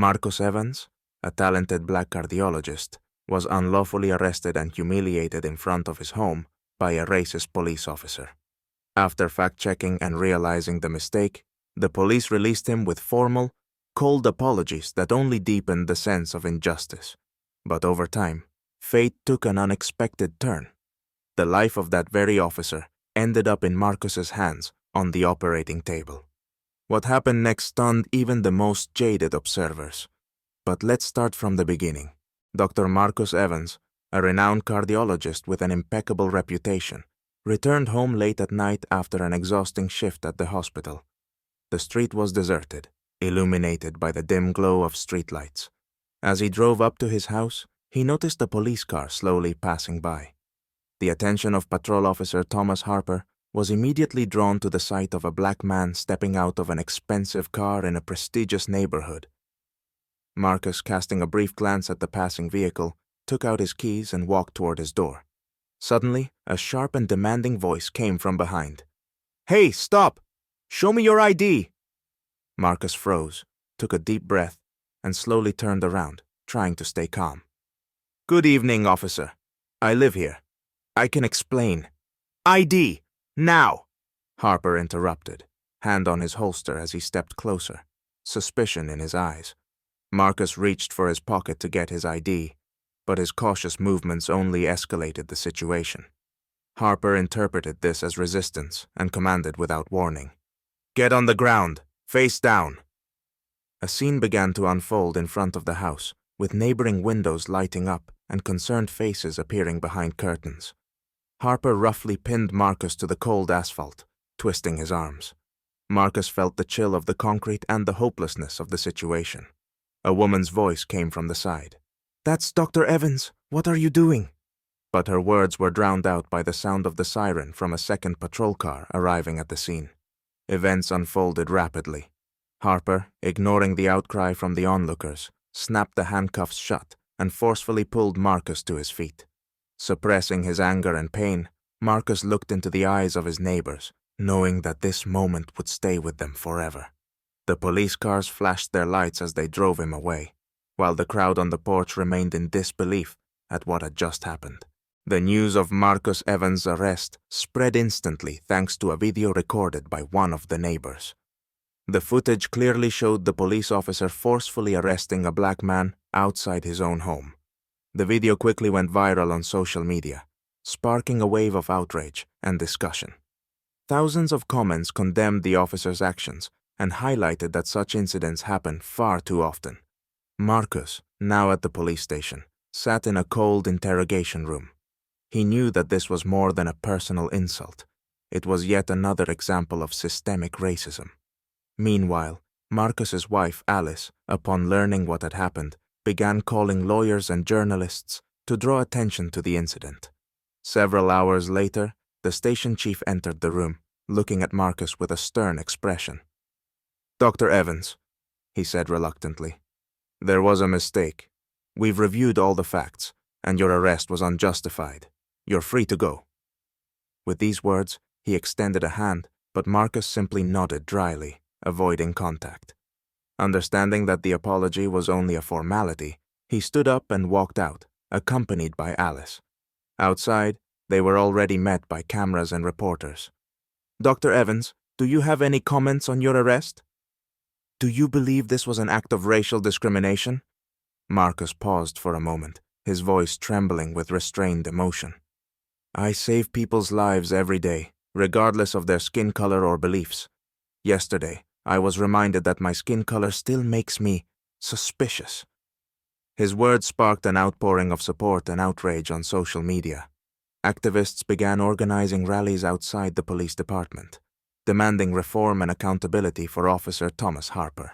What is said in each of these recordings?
Marcus Evans, a talented black cardiologist, was unlawfully arrested and humiliated in front of his home by a racist police officer. After fact-checking and realizing the mistake, the police released him with formal, cold apologies that only deepened the sense of injustice. But over time, fate took an unexpected turn. The life of that very officer ended up in Marcus's hands on the operating table. What happened next stunned even the most jaded observers. But let's start from the beginning. Dr. Marcus Evans, a renowned cardiologist with an impeccable reputation, returned home late at night after an exhausting shift at the hospital. The street was deserted, illuminated by the dim glow of streetlights. As he drove up to his house, he noticed a police car slowly passing by. The attention of Patrol Officer Thomas Harper was immediately drawn to the sight of a black man stepping out of an expensive car in a prestigious neighborhood. Marcus, casting a brief glance at the passing vehicle, took out his keys and walked toward his door. Suddenly, a sharp and demanding voice came from behind. "Hey, stop! Show me your ID!" Marcus froze, took a deep breath, and slowly turned around, trying to stay calm. "Good evening, officer. I live here. I can explain." "ID! Now!" Harper interrupted, hand on his holster as he stepped closer, suspicion in his eyes. Marcus reached for his pocket to get his ID, but his cautious movements only escalated the situation. Harper interpreted this as resistance and commanded without warning. "Get on the ground, face down." A scene began to unfold in front of the house, with neighboring windows lighting up and concerned faces appearing behind curtains. Harper roughly pinned Marcus to the cold asphalt, twisting his arms. Marcus felt the chill of the concrete and the hopelessness of the situation. A woman's voice came from the side. "That's Dr. Evans. What are you doing?" But her words were drowned out by the sound of the siren from a second patrol car arriving at the scene. Events unfolded rapidly. Harper, ignoring the outcry from the onlookers, snapped the handcuffs shut and forcefully pulled Marcus to his feet. Suppressing his anger and pain, Marcus looked into the eyes of his neighbors, knowing that this moment would stay with them forever. The police cars flashed their lights as they drove him away, while the crowd on the porch remained in disbelief at what had just happened. The news of Marcus Evans' arrest spread instantly thanks to a video recorded by one of the neighbors. The footage clearly showed the police officer forcefully arresting a black man outside his own home. The video quickly went viral on social media, sparking a wave of outrage and discussion. Thousands of comments condemned the officer's actions and highlighted that such incidents happen far too often. Marcus, now at the police station, sat in a cold interrogation room. He knew that this was more than a personal insult. It was yet another example of systemic racism. Meanwhile, Marcus's wife, Alice, upon learning what had happened, began calling lawyers and journalists to draw attention to the incident. Several hours later, the station chief entered the room, looking at Marcus with a stern expression. "Dr. Evans," he said reluctantly, "there was a mistake. We've reviewed all the facts, and your arrest was unjustified. You're free to go." With these words, he extended a hand, but Marcus simply nodded dryly, avoiding contact. Understanding that the apology was only a formality, he stood up and walked out, accompanied by Alice. Outside, they were already met by cameras and reporters. "Dr. Evans, do you have any comments on your arrest? Do you believe this was an act of racial discrimination?" Marcus paused for a moment, his voice trembling with restrained emotion. "I save people's lives every day, regardless of their skin color or beliefs. Yesterday, I was reminded that my skin color still makes me suspicious." His words sparked an outpouring of support and outrage on social media. Activists began organizing rallies outside the police department, demanding reform and accountability for Officer Thomas Harper.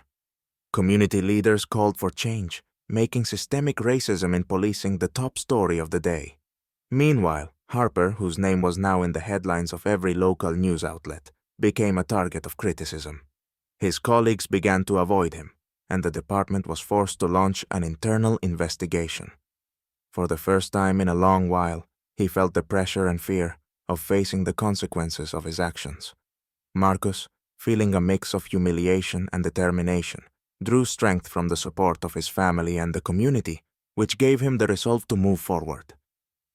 Community leaders called for change, making systemic racism in policing the top story of the day. Meanwhile, Harper, whose name was now in the headlines of every local news outlet, became a target of criticism. His colleagues began to avoid him, and the department was forced to launch an internal investigation. For the first time in a long while, he felt the pressure and fear of facing the consequences of his actions. Marcus, feeling a mix of humiliation and determination, drew strength from the support of his family and the community, which gave him the resolve to move forward.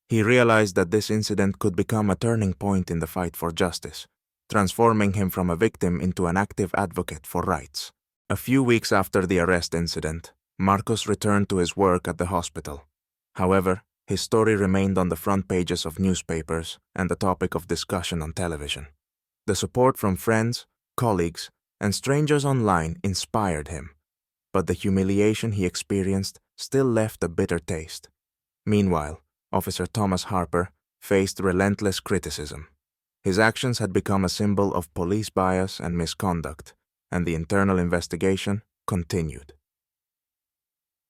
He realized that this incident could become a turning point in the fight for justice, transforming him from a victim into an active advocate for rights. A few weeks after the arrest incident, Marcus returned to his work at the hospital. However, his story remained on the front pages of newspapers and the topic of discussion on television. The support from friends, colleagues, and strangers online inspired him, but the humiliation he experienced still left a bitter taste. Meanwhile, Officer Thomas Harper faced relentless criticism. His actions had become a symbol of police bias and misconduct, and the internal investigation continued.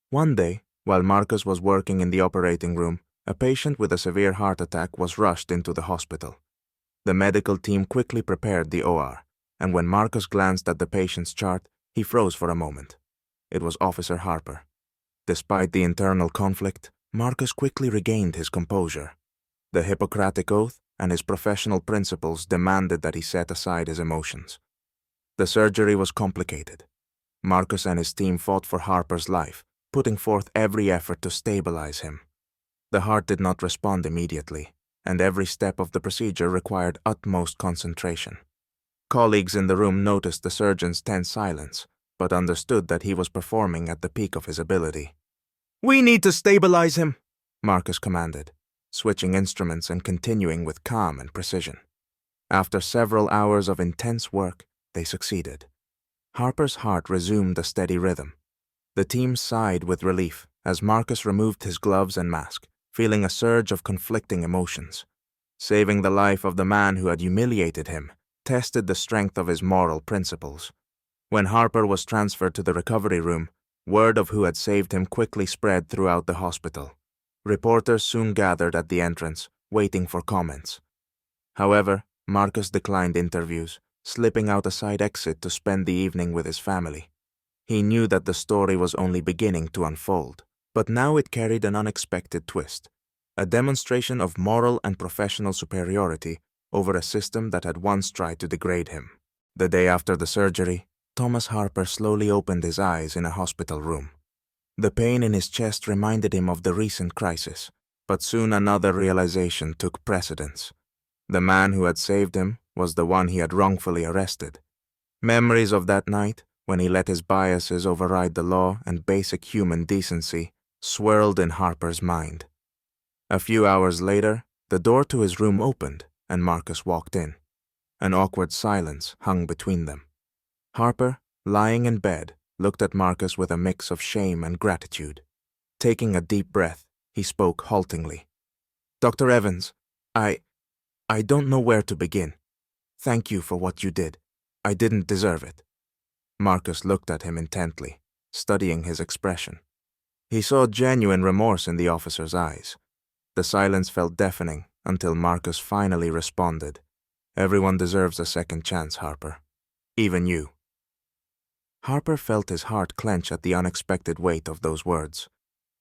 One day, while Marcus was working in the operating room, a patient with a severe heart attack was rushed into the hospital. The medical team quickly prepared the OR, and when Marcus glanced at the patient's chart, he froze for a moment. It was Officer Harper. Despite the internal conflict, Marcus quickly regained his composure. The Hippocratic Oath and his professional principles demanded that he set aside his emotions. The surgery was complicated. Marcus and his team fought for Harper's life, putting forth every effort to stabilize him. The heart did not respond immediately, and every step of the procedure required utmost concentration. Colleagues in the room noticed the surgeon's tense silence, but understood that he was performing at the peak of his ability. "We need to stabilize him," Marcus commanded, switching instruments and continuing with calm and precision. After several hours of intense work, they succeeded. Harper's heart resumed a steady rhythm. The team sighed with relief as Marcus removed his gloves and mask, feeling a surge of conflicting emotions. Saving the life of the man who had humiliated him tested the strength of his moral principles. When Harper was transferred to the recovery room, word of who had saved him quickly spread throughout the hospital. Reporters soon gathered at the entrance, waiting for comments. However, Marcus declined interviews, slipping out a side exit to spend the evening with his family. He knew that the story was only beginning to unfold, but now it carried an unexpected twist, a demonstration of moral and professional superiority over a system that had once tried to degrade him. The day after the surgery, Thomas Harper slowly opened his eyes in a hospital room. The pain in his chest reminded him of the recent crisis, but soon another realization took precedence. The man who had saved him was the one he had wrongfully arrested. Memories of that night, when he let his biases override the law and basic human decency, swirled in Harper's mind. A few hours later, the door to his room opened and Marcus walked in. An awkward silence hung between them. Harper, lying in bed, looked at Marcus with a mix of shame and gratitude. Taking a deep breath, he spoke haltingly. "Dr. Evans, I don't know where to begin. Thank you for what you did. I didn't deserve it." Marcus looked at him intently, studying his expression. He saw genuine remorse in the officer's eyes. The silence felt deafening until Marcus finally responded. "Everyone deserves a second chance, Harper. Even you." Harper felt his heart clench at the unexpected weight of those words.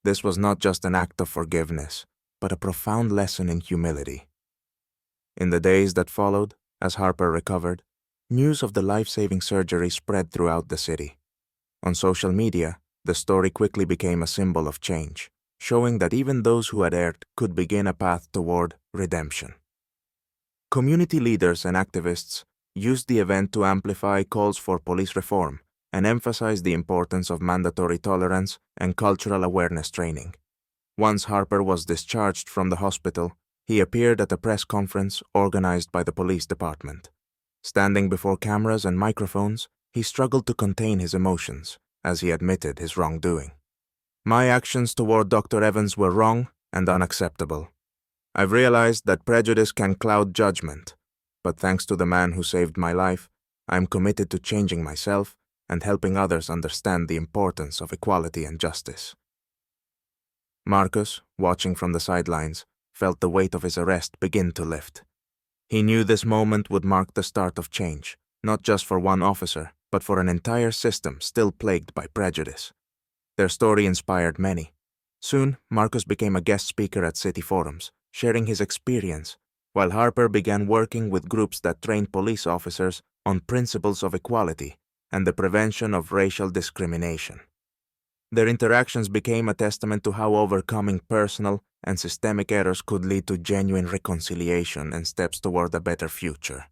This was not just an act of forgiveness, but a profound lesson in humility. In the days that followed, as Harper recovered, news of the life-saving surgery spread throughout the city. On social media, the story quickly became a symbol of change, showing that even those who had erred could begin a path toward redemption. Community leaders and activists used the event to amplify calls for police reform and emphasize the importance of mandatory tolerance and cultural awareness training. Once Harper was discharged from the hospital, he appeared at a press conference organized by the police department. Standing before cameras and microphones, he struggled to contain his emotions as he admitted his wrongdoing. "My actions toward Dr. Evans were wrong and unacceptable. I've realized that prejudice can cloud judgment, but thanks to the man who saved my life, I'm committed to changing myself and helping others understand the importance of equality and justice." Marcus, watching from the sidelines, felt the weight of his arrest begin to lift. He knew this moment would mark the start of change, not just for one officer, but for an entire system still plagued by prejudice. Their story inspired many. Soon, Marcus became a guest speaker at city forums, sharing his experience, while Harper began working with groups that trained police officers on principles of equality and the prevention of racial discrimination. Their interactions became a testament to how overcoming personal and systemic errors could lead to genuine reconciliation and steps toward a better future.